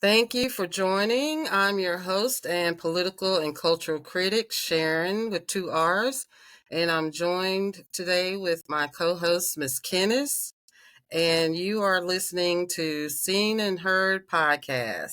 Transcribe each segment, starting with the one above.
Thank you for joining. I'm your host and political and cultural critic, Sharon, with two R's. And I'm joined today with my co-host, Miss Kenneth. And you are listening to Seen and Heard podcast.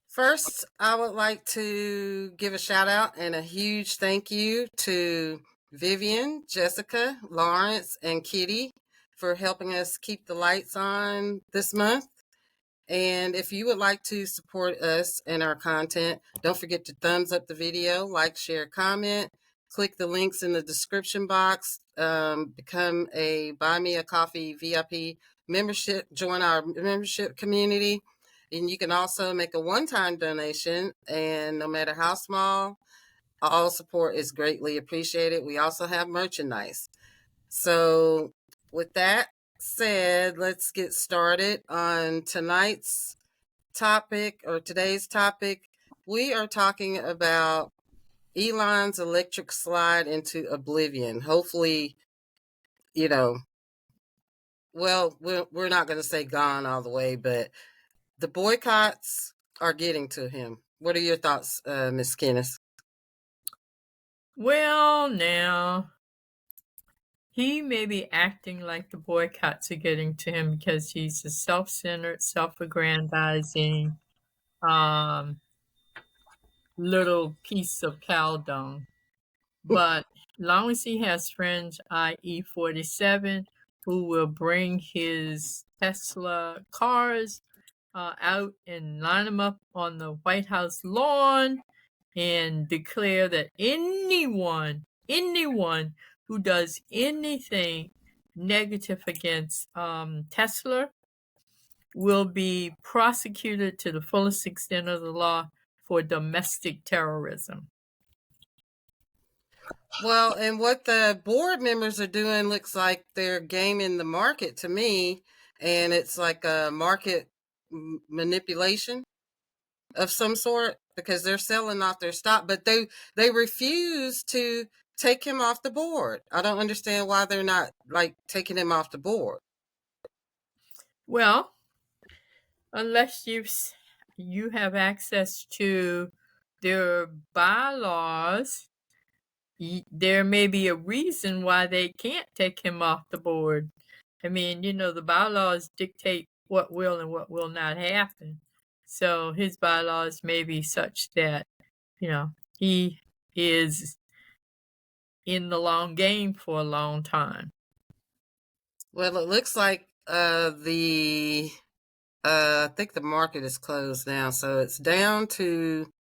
First, I would like to give a shout out and a huge thank you to Vivian, Jessica, Lawrence, and Kitty for helping us keep the lights on this month. And if you would like to support us and our content, don't forget to thumbs up the video, like, share, comment, click the links in the description box, become a Buy Me a Coffee VIP membership, join our membership community. And you can also make a one-time donation, and no matter how small, all support is greatly appreciated. We also have merchandise. So with that said, let's get started on tonight's topic, or today's topic. We are talking about Elon's electric slide into oblivion. Hopefully, well, we're not going to say gone all the way, but the boycotts are getting to him. What are your thoughts, Miss Kenneth? Well, now, he may be acting like the boycotts are getting to him because he's a self-centered, self-aggrandizing little piece of cow dung. But as long as he has friends, i.e. 47, who will bring his Tesla cars out and line them up on the White House lawn and declare that anyone who does anything negative against Tesla will be prosecuted to the fullest extent of the law for domestic terrorism. Well, and what the board members are doing looks like they're gaming the market to me, and it's like a market manipulation of some sort, because they're selling off their stock, but they refuse to take him off the board. I don't understand why they're not taking him off the board. Well, unless you have access to their bylaws, there may be a reason why they can't take him off the board. I mean, the bylaws dictate what will and what will not happen. So his bylaws may be such that, he is in the long game for a long time. Well, it looks like I think the market is closed now, so it's down to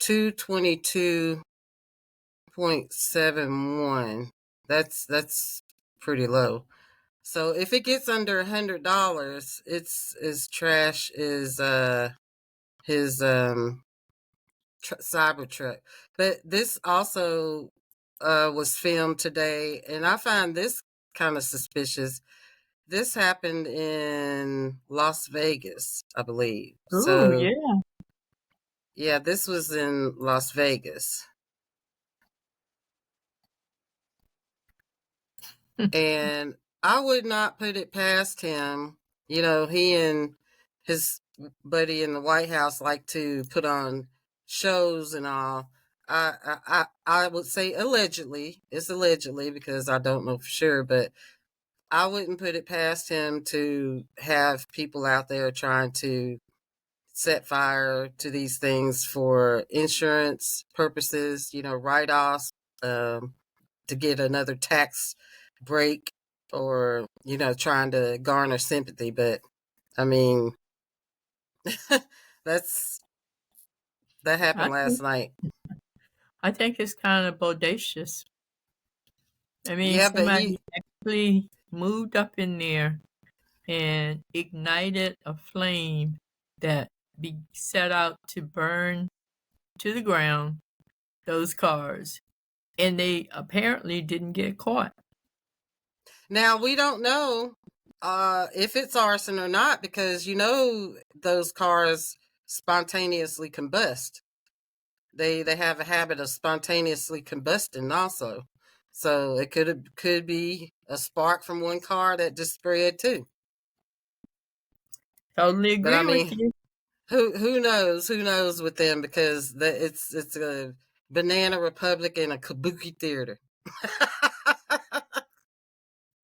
222.71. That's pretty low. So if it gets under $100, it's as trash as his Cybertruck. But this also was filmed today, and I find this kind of suspicious. This happened in Las Vegas, I believe. Oh, yeah. Yeah, this was in Las Vegas. And I would not put it past him. He and his buddy in the White House like to put on shows and all. I would say allegedly. It's allegedly because I don't know for sure, but I wouldn't put it past him to have people out there trying to set fire to these things for insurance purposes, write-offs, to get another tax break, or, trying to garner sympathy. But, I mean, that happened last night. I think it's kind of bodacious. I mean, yeah, somebody actually moved up in there and ignited a flame that be set out to burn to the ground those cars, and they apparently didn't get caught. Now, we don't know If it's arson or not, because those cars spontaneously combust. They have a habit of spontaneously combusting also. So it could be a spark from one car that just spread too. Totally But I agree with mean, you. who knows? Who knows with them, because it's a banana republic and a kabuki theater.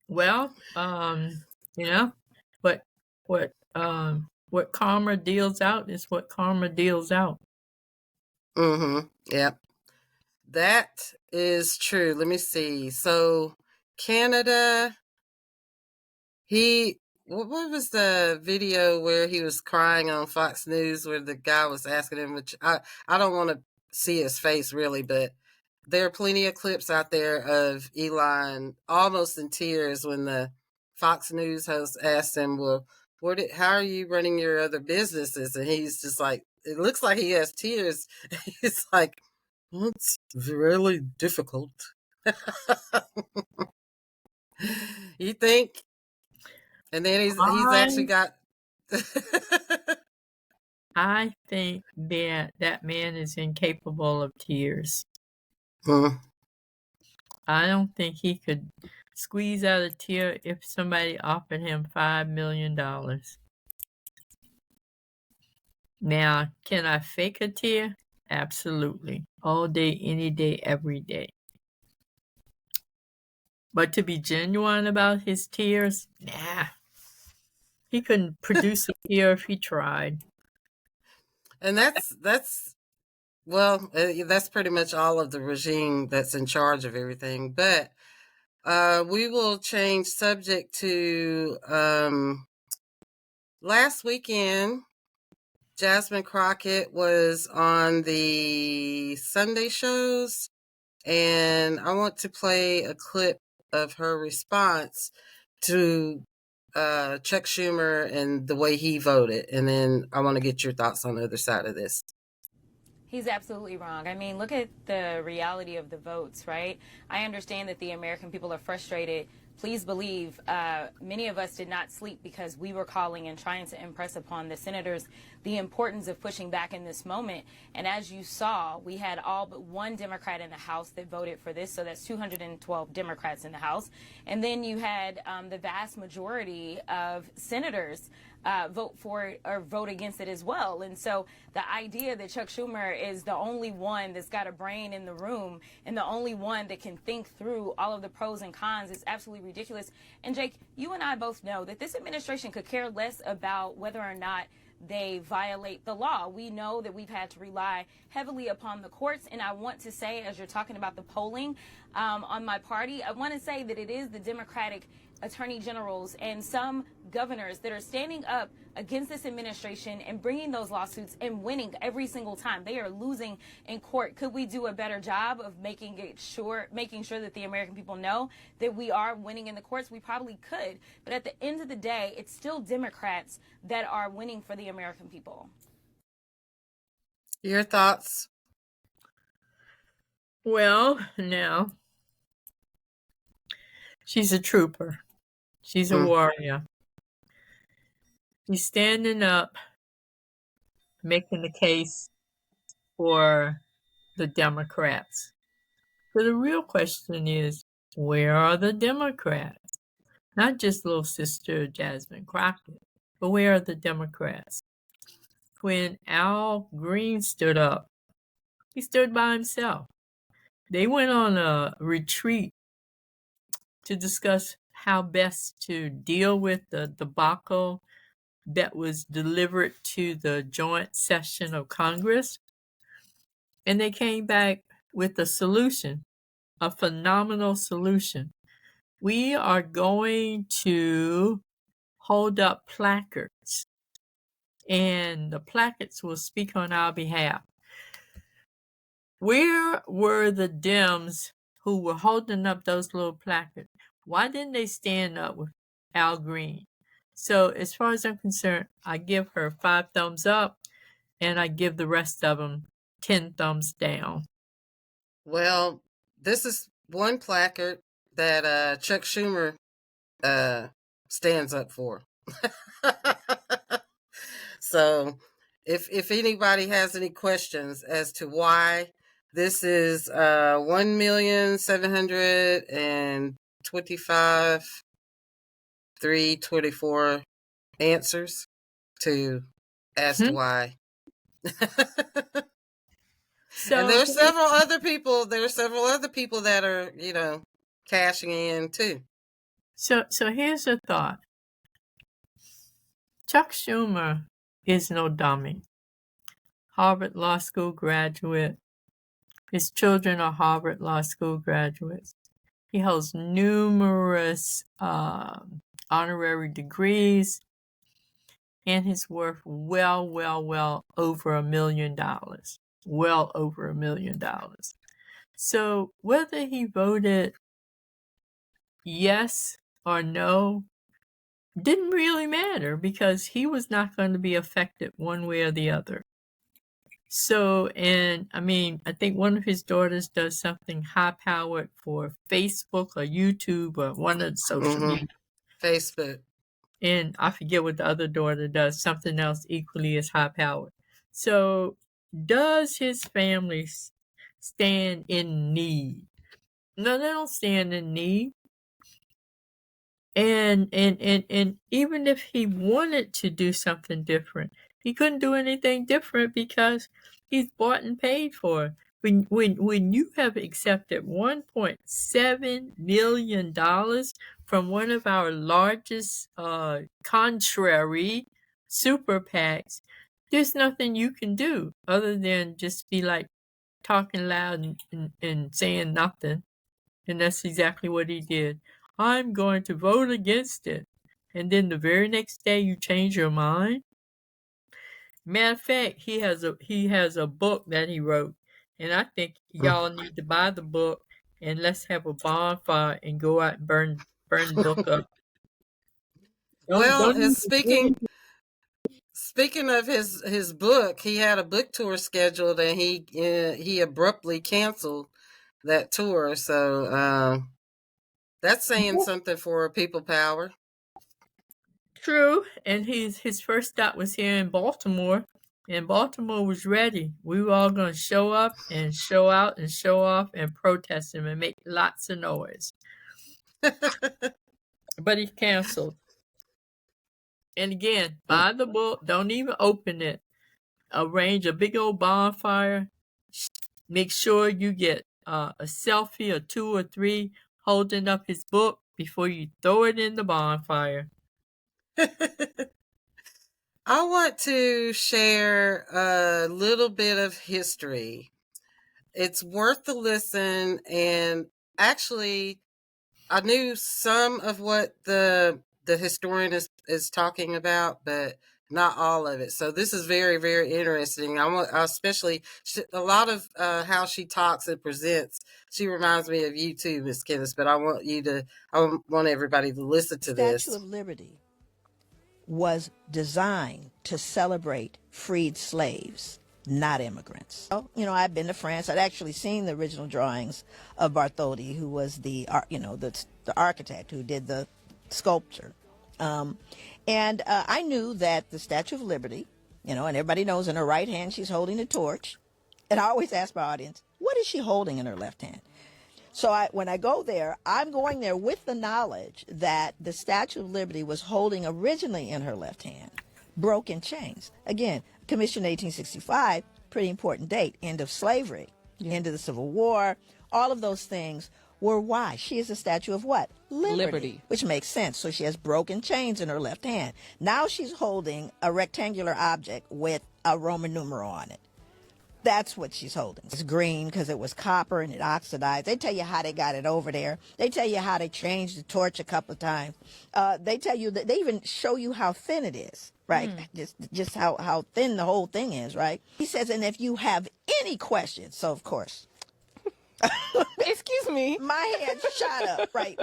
Well, you know, but what karma deals out is what karma deals out. Mm-hmm. Yep. That is true. Let me see. So Canada, what was the video where he was crying on Fox News where the guy was asking him, which I don't want to see his face really, but there are plenty of clips out there of Elon almost in tears when the Fox News host asked him, well, how are you running your other businesses? And he's just like, it looks like he has tears. He's like, well, it's really difficult. You think? And then he's actually I got I think that man is incapable of tears. Hmm. I don't think he could squeeze out a tear if somebody offered him $5 million. Now, can I fake a tear? Absolutely. All day, any day, every day. But to be genuine about his tears, nah. He couldn't produce a tear if he tried. And that's pretty much all of the regime that's in charge of everything. But we will change subject to last weekend. Jasmine Crockett was on the Sunday shows, and I want to play a clip of her response to Chuck Schumer and the way he voted, and then I want to get your thoughts on the other side of this. He's absolutely wrong. I mean, look at the reality of the votes, right? I understand that the American people are frustrated. Please believe many of us did not sleep because we were calling and trying to impress upon the senators the importance of pushing back in this moment. And as you saw, we had all but one Democrat in the House that voted for this. So that's 212 Democrats in the House. And then you had the vast majority of senators vote for it or vote against it as well. And so the idea that Chuck Schumer is the only one that's got a brain in the room and the only one that can think through all of the pros and cons is absolutely ridiculous. And Jake, you and I both know that this administration could care less about whether or not they violate the law. We know that we've had to rely heavily upon the courts. And I want to say, as you're talking about the polling on my party, I want to say that it is the Democratic attorney generals and some governors that are standing up against this administration and bringing those lawsuits and winning every single time. They are losing in court. Could we do a better job of making sure that the American people know that we are winning in the courts? We probably could. But at the end of the day, it's still Democrats that are winning for the American people. Your thoughts? Well, now, she's a trooper. She's a warrior. She's standing up, making the case for the Democrats. So the real question is, where are the Democrats? Not just little sister Jasmine Crockett, but where are the Democrats? When Al Green stood up, he stood by himself. They went on a retreat to discuss how best to deal with the debacle that was delivered to the joint session of Congress. And they came back with a solution, a phenomenal solution. We are going to hold up placards, and the placards will speak on our behalf. Where were the Dems who were holding up those little placards? Why didn't they stand up with Al Green? So as far as I'm concerned, I give her 5 thumbs up, and I give the rest of them 10 thumbs down. Well, this is one placard that Chuck Schumer stands up for. So if anybody has any questions as to why this is 1,725,324 answers to as to why. So And there's several other people. There are several other people that are, cashing in too. So here's a thought. Chuck Schumer is no dummy. Harvard Law School graduate. His children are Harvard Law School graduates. He holds numerous honorary degrees, and he's worth well over $1 million. Well over $1 million. So whether he voted yes or no didn't really matter, because he was not going to be affected one way or the other. So, and I mean, I think one of his daughters does something high-powered for Facebook or YouTube or one of the social media. Facebook. And I forget what the other daughter does, something else equally as high-powered. So, does his family stand in need? No, they don't stand in need. And even if he wanted to do something different, he couldn't do anything different because he's bought and paid for. When you have accepted $1.7 million from one of our largest contrary super PACs, there's nothing you can do other than just be like talking loud and saying nothing. And that's exactly what he did. I'm going to vote against it. And then the very next day you change your mind. Matter of fact, he has a book that he wrote. And I think y'all need to buy the book and let's have a bonfire and go out and burn the book up. And speaking of his book, he had a book tour scheduled and he abruptly canceled that tour. So that's saying something for people power. True, and his first stop was here in Baltimore, and Baltimore was ready. We were all going to show up and show out and show off and protest him and make lots of noise. But he canceled. And again, buy the book. Don't even open it. Arrange a big old bonfire. Make sure you get a selfie or 2 or 3 holding up his book before you throw it in the bonfire. I want to share a little bit of history. It's worth the listen, and actually, I knew some of what the historian is talking about, but not all of it. So this is very, very interesting. I especially a lot of how she talks and presents. She reminds me of you too, Miss Kenneth. But I want everybody to listen to this. Statue of Liberty was designed to celebrate freed slaves, not immigrants. I've been to France. I'd actually seen the original drawings of Bartholdi, who was the architect who did the sculpture. And I knew that the Statue of Liberty, and everybody knows in her right hand she's holding a torch. And I always ask my audience, what is she holding in her left hand? So when I go there, I'm going there with the knowledge that the Statue of Liberty was holding originally in her left hand broken chains. Again, commissioned 1865, pretty important date, end of slavery, end of the Civil War, all of those things were why. She is a statue of what? Liberty. Which makes sense. So she has broken chains in her left hand. Now she's holding a rectangular object with a Roman numeral on it. That's what she's holding. It's green because it was copper and it oxidized. They tell you how they got it over there. They tell you how they changed the torch a couple of times. They tell you that they even show you how thin it is, right? Just how thin the whole thing is, right? He says, and if you have any questions, so of course. Excuse me. My head shot up, right?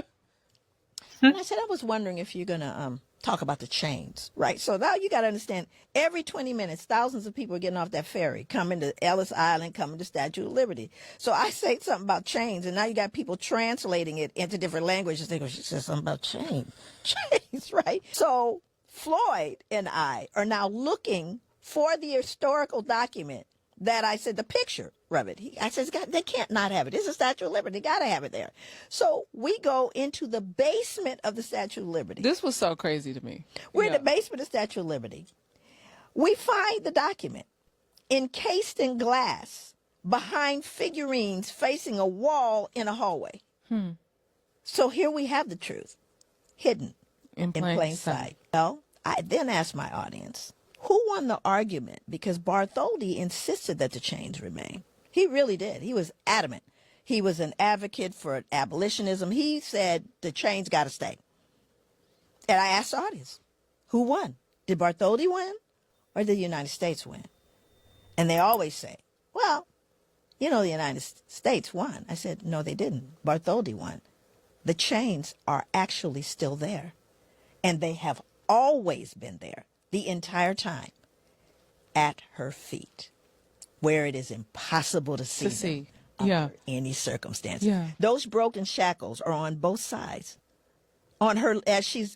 And I said, I was wondering if you're going to talk about the chains, right? So now you got to understand, every 20 minutes, thousands of people are getting off that ferry, coming to Ellis Island, coming to Statue of Liberty. So I say something about chains, and now you got people translating it into different languages. They go, she said something about chains, right? So Floyd and I are now looking for the historical document that I said, the picture of it. I said, they can't not have it. It's a Statue of Liberty. They got to have it there. So we go into the basement of the Statue of Liberty. This was so crazy to me. We're in the basement of the Statue of Liberty. We find the document encased in glass behind figurines facing a wall in a hallway. So here we have the truth, hidden in plain sight. Well, I then asked my audience, who won the argument? Because Bartholdi insisted that the chains remain. He really did. He was adamant. He was an advocate for abolitionism. He said the chains got to stay. And I asked the audience, who won? Did Bartholdi win or did the United States win? And they always say, well, the United States won. I said, no, they didn't. Bartholdi won. The chains are actually still there. And they have always been there the entire time at her feet, where it is impossible to see them under any circumstances. Those broken shackles are on both sides. On her, as she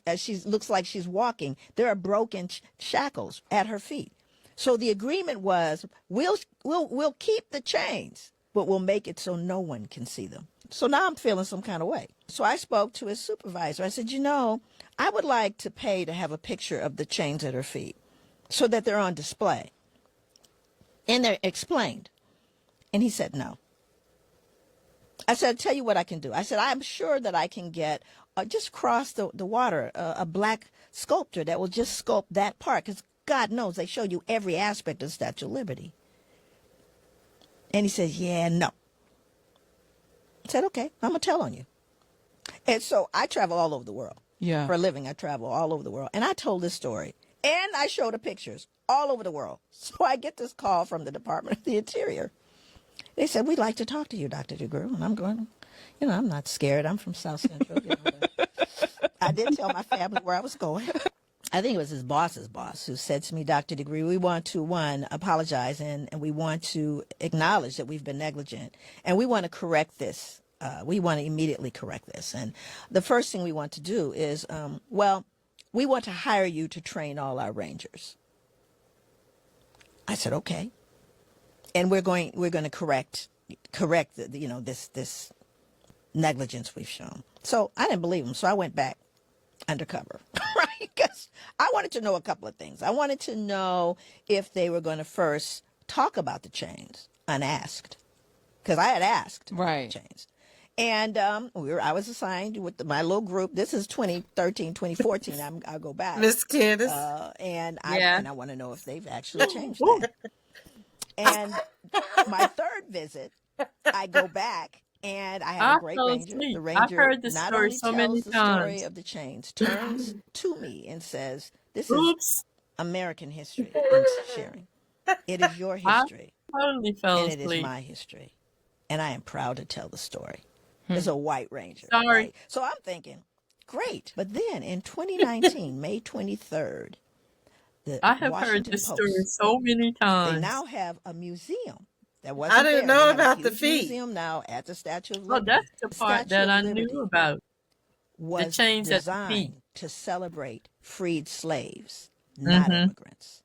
looks like she's walking, there are broken shackles at her feet. So the agreement was, we'll keep the chains, but we'll make it so no one can see them. So now I'm feeling some kind of way. So I spoke to his supervisor. I said, I would like to pay to have a picture of the chains at her feet so that they're on display. And they're explained. And he said, no. I said, I'll tell you what I can do. I said, I'm sure that I can get, just cross the water, a black sculptor that will just sculpt that part. Because God knows they show you every aspect of the Statue of Liberty. And he says, yeah, no. I said, okay, I'm going to tell on you. And so I travel all over the world. For a living, I travel all over the world. And I told this story. And I showed the pictures all over the world. So I get this call from the Department of the Interior. They said, we'd like to talk to you, Dr. DeGruy. And I'm going, I'm not scared. I'm from South Central. I did tell my family where I was going. I think it was his boss's boss who said to me, Dr. DeGruy, we want to, apologize, and we want to acknowledge that we've been negligent. And we want to correct this. We want to immediately correct this. And the first thing we want to do is, we want to hire you to train all our rangers. I said, okay. And we're going to correct this negligence we've shown. So I didn't believe him. So I went back undercover, right? Because I wanted to know a couple of things. I wanted to know if they were going to first talk about the chains unasked, because I had asked about the chains. And I was assigned with my little group. This is 2013, 2014. I'll go back. Miss Candace. And I want to know if they've actually changed that. And my third visit, I go back and I have a great ranger. The ranger I've heard this not story only so tells many the times. story of the chains, turns to me and says, this is American history I'm sharing. It is your history. I totally fell and asleep. it is my history. And I am proud to tell the story. It's a white ranger. Sorry. Right? So I'm thinking, great. But then in 2019, May 23rd, I have heard this story so many times. They now have a museum. That wasn't I didn't there. know They have about a the huge feet. museum now at the Statue of Oh, Liberty. that's the part that I knew about. Was the chains at the feet. designed to celebrate freed slaves, not immigrants.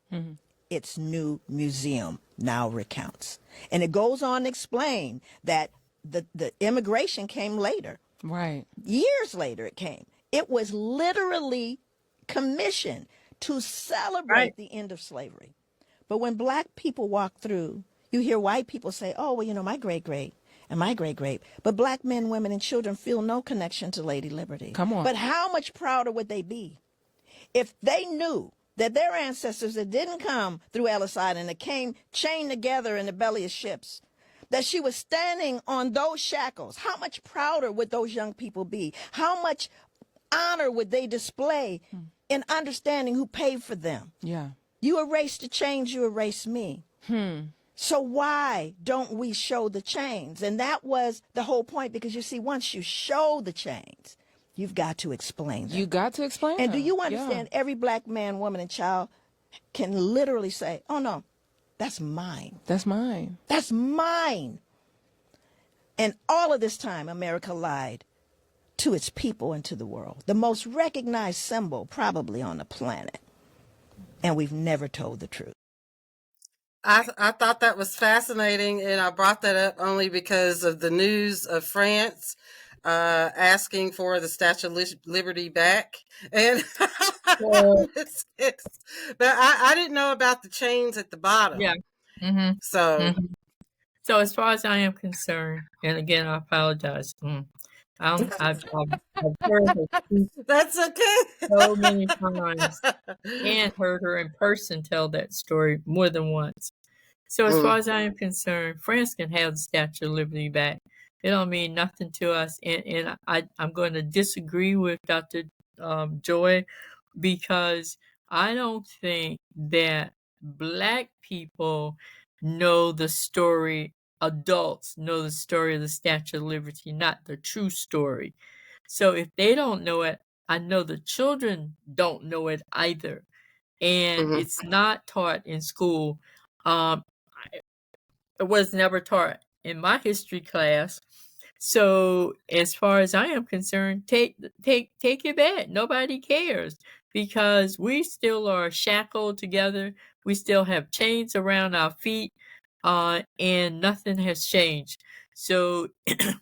Its new museum now recounts. And it goes on to explain that the immigration came later. Right. Years later it came. It was literally commissioned to celebrate the end of slavery. But when black people walk through, you hear white people say, oh, well, my great-great and my great-great. But black men, women, and children feel no connection to Lady Liberty. Come on. But how much prouder would they be if they knew that their ancestors that didn't come through Ellis Island, that came chained together in the belly of ships, that she was standing on those shackles? How much prouder would those young people be? How much honor would they display in understanding who paid for them? Yeah. You erase the chains, you erase me. So why don't we show the chains? And that was the whole point, because you see, once you show the chains, you've got to explain them. You got to explain And do them. you understand every black man, woman, and child can literally say, oh no, that's mine. That's mine. That's mine. And all of this time, America lied to its people and to the world. The most recognized symbol probably on the planet. And we've never told the truth. I thought that was fascinating, and I brought that up only because of the news of France asking for the Statue of Liberty back. And but I didn't know about the chains at the bottom. Yeah. Mm-hmm. So, So as far as I am concerned, and again, I apologize. I've heard her speak that's okay. so many times and heard her in person tell that story more than once. So as far as I am concerned, France can have the Statue of Liberty back. It don't mean nothing to us. And I'm going to disagree with Dr. Joy, because I don't think that Black people know the story. Adults know the story of the Statue of Liberty, not the true story. So if they don't know it, I know the children don't know it either. And it's not taught in school. It was never taught in my history class. So as far as I am concerned, take it back. Nobody cares, because we still are shackled together. We still have chains around our feet, and nothing has changed. So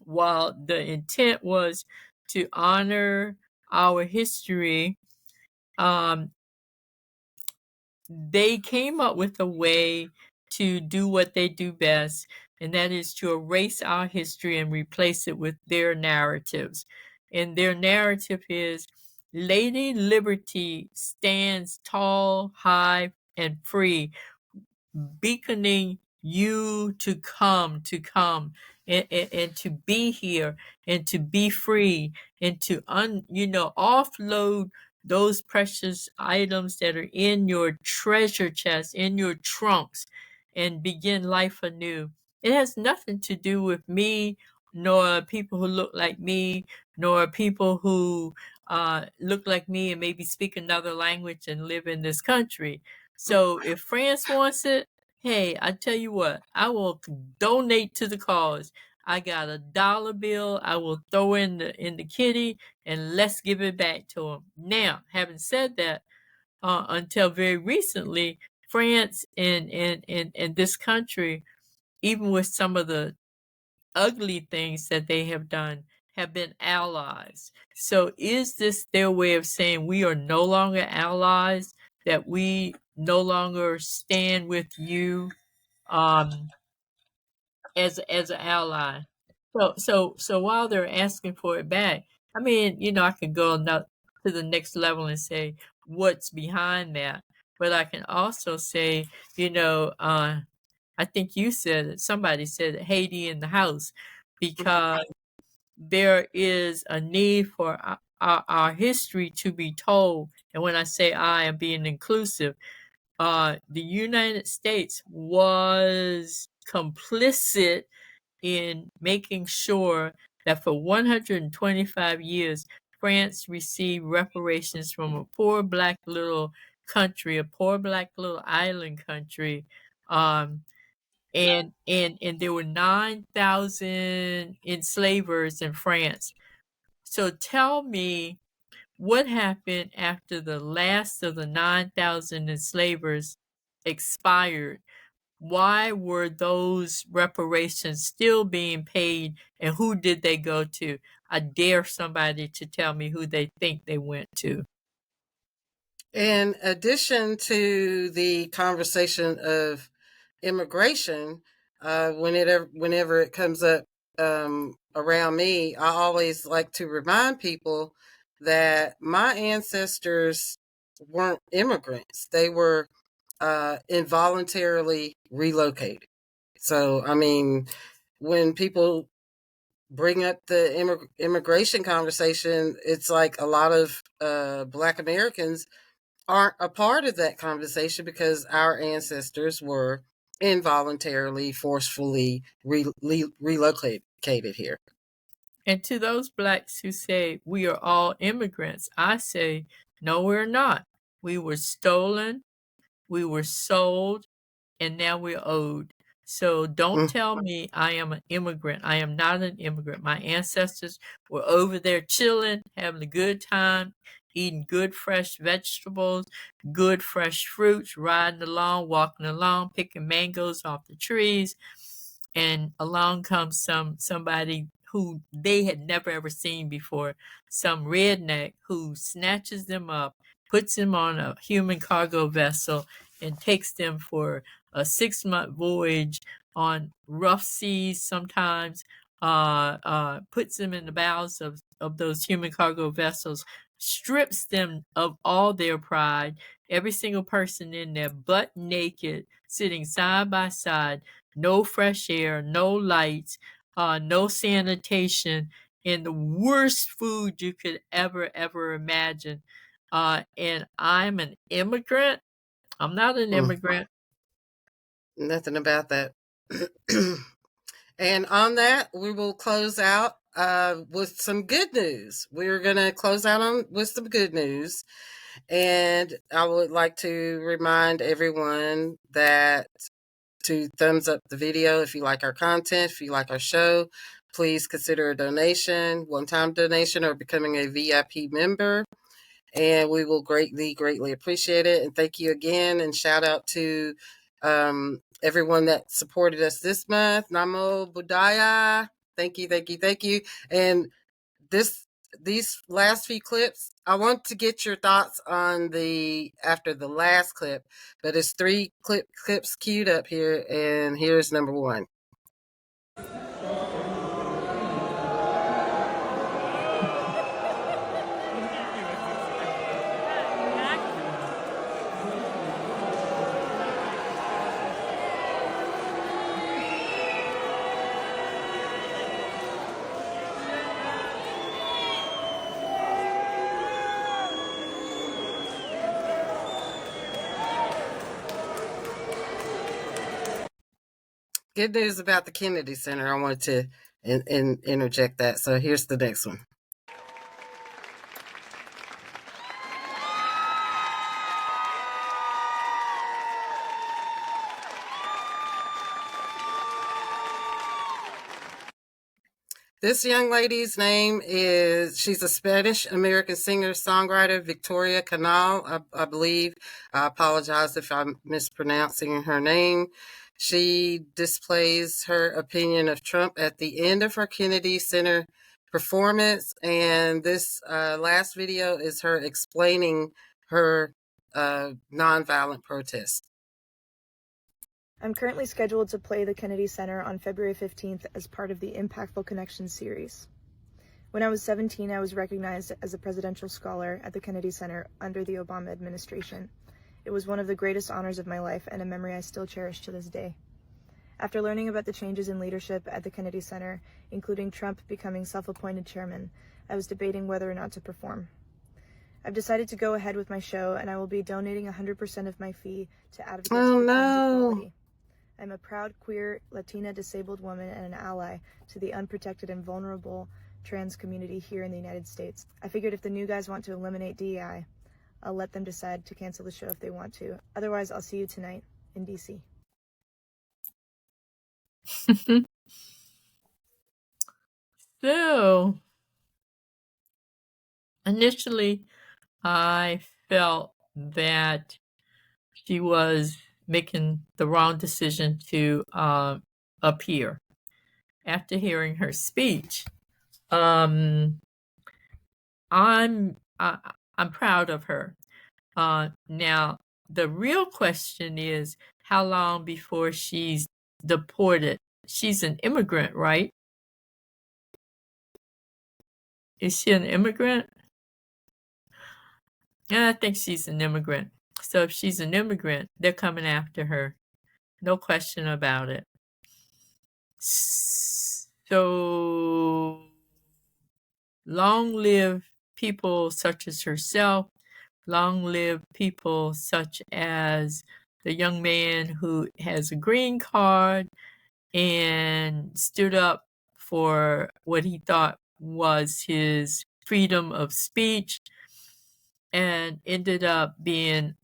while the intent was to honor our history, they came up with a way to do what they do best, and that is to erase our history and replace it with their narratives. And their narrative is Lady Liberty stands tall, high, and free, beaconing you to come, and to be here, and to be free, and to offload those precious items that are in your treasure chest, in your trunks, and begin life anew. It has nothing to do with me, nor people who look like me, nor people who look like me and maybe speak another language and live in this country. So if France wants it, hey, I tell you what, I will donate to the cause. I got $1 bill. I will throw in the kitty, and let's give it back to them. Now, having said that, until very recently, France and this country, even with some of the ugly things that they have done, have been allies. So is this their way of saying we are no longer allies, that we no longer stand with you as an ally? So while they're asking for it back, I mean, I could go to the next level and say what's behind that, but I can also say, I think you said it, somebody said it, Haiti in the house, because there is a need for our history to be told. And when I say I am being inclusive, the United States was complicit in making sure that for 125 years, France received reparations from a poor Black little country, a poor Black little island country. And there were 9,000 enslavers in France. So tell me what happened after the last of the 9,000 enslavers expired. Why were those reparations still being paid, and who did they go to? I dare somebody to tell me who they think they went to. In addition to the conversation of immigration, whenever it comes up around me, I always like to remind people that my ancestors weren't immigrants. They were involuntarily relocated. So, I mean, when people bring up the immigration conversation, it's like a lot of Black Americans aren't a part of that conversation because our ancestors were involuntarily, forcefully relocated here. And to those blacks who say we are all immigrants, I say, no, we're not. We were stolen, we were sold, and now we're owed. So don't tell me I am an immigrant. I am not an immigrant. My ancestors were over there chilling, having a good time, eating good fresh vegetables, good fresh fruits, riding along, walking along, picking mangoes off the trees. And along comes somebody who they had never ever seen before, some redneck who snatches them up, puts them on a human cargo vessel, and takes them for a 6-month voyage on rough seas sometimes, puts them in the bows of those human cargo vessels, strips them of all their pride, every single person in there butt naked, sitting side by side, no fresh air, no lights, no sanitation, and the worst food you could ever imagine. And I'm an immigrant. I'm not an immigrant. Nothing about that. And on that, we will close out with some good news. We're going to close out with some good news. And I would like to remind everyone that to thumbs up the video if you like our content, if you like our show. Please consider a donation, one-time donation, or becoming a VIP member. And we will greatly appreciate it. And thank you again. And shout out to everyone that supported us this month. Namo Buddhaya. Thank you. And these last few clips, I want to get your thoughts on after the last clip, but it's 3 clips queued up here, and here's number 1. Good news about the Kennedy Center. I wanted to interject that. So here's the next one. This young lady's name she's a Spanish-American singer-songwriter, Victoria Canal, I believe. I apologize if I'm mispronouncing her name. She displays her opinion of Trump at the end of her Kennedy Center performance, and this last video is her explaining her nonviolent protest. I'm currently scheduled to play the Kennedy Center on February 15th as part of the Impactful Connections series. When I was 17, I was recognized as a presidential scholar at the Kennedy Center under the Obama administration. It was one of the greatest honors of my life and a memory I still cherish to this day. After learning about the changes in leadership at the Kennedy Center, including Trump becoming self-appointed chairman, I was debating whether or not to perform. I've decided to go ahead with my show, and I will be donating 100% of my fee to Advocates for Trans Equality. I'm a proud, queer, Latina disabled woman and an ally to the unprotected and vulnerable trans community here in the United States. I figured if the new guys want to eliminate DEI, I'll let them decide to cancel the show if they want to. Otherwise, I'll see you tonight in DC. So, initially, I felt that she was making the wrong decision to appear. After hearing her speech, I'm proud of her. Now, the real question is how long before she's deported? She's an immigrant, right? Is she an immigrant? Yeah, I think she's an immigrant. So if she's an immigrant, they're coming after her. No question about it. So long live people such as herself. Long live people such as the young man who has a green card and stood up for what he thought was his freedom of speech, and ended up being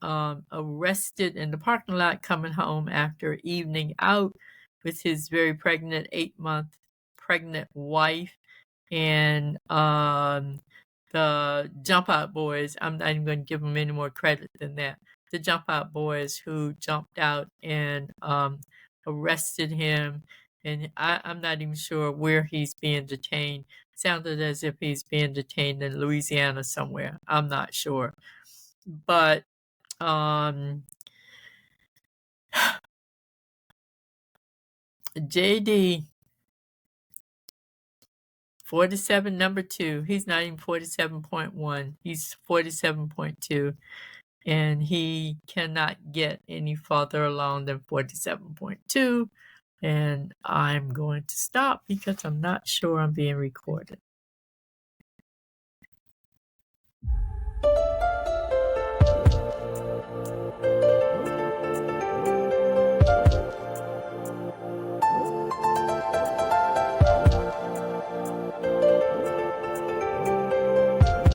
arrested in the parking lot coming home after evening out with his very pregnant 8-month pregnant wife. And the Jump Out Boys, I'm not even going to give them any more credit than that. The Jump Out Boys who jumped out and arrested him. And I'm not even sure where he's being detained. Sounded as if he's being detained in Louisiana somewhere. I'm not sure. But JD 47 number 2. He's not even 47.1. He's 47.2. And he cannot get any farther along than 47.2. And I'm going to stop because I'm not sure I'm being recorded.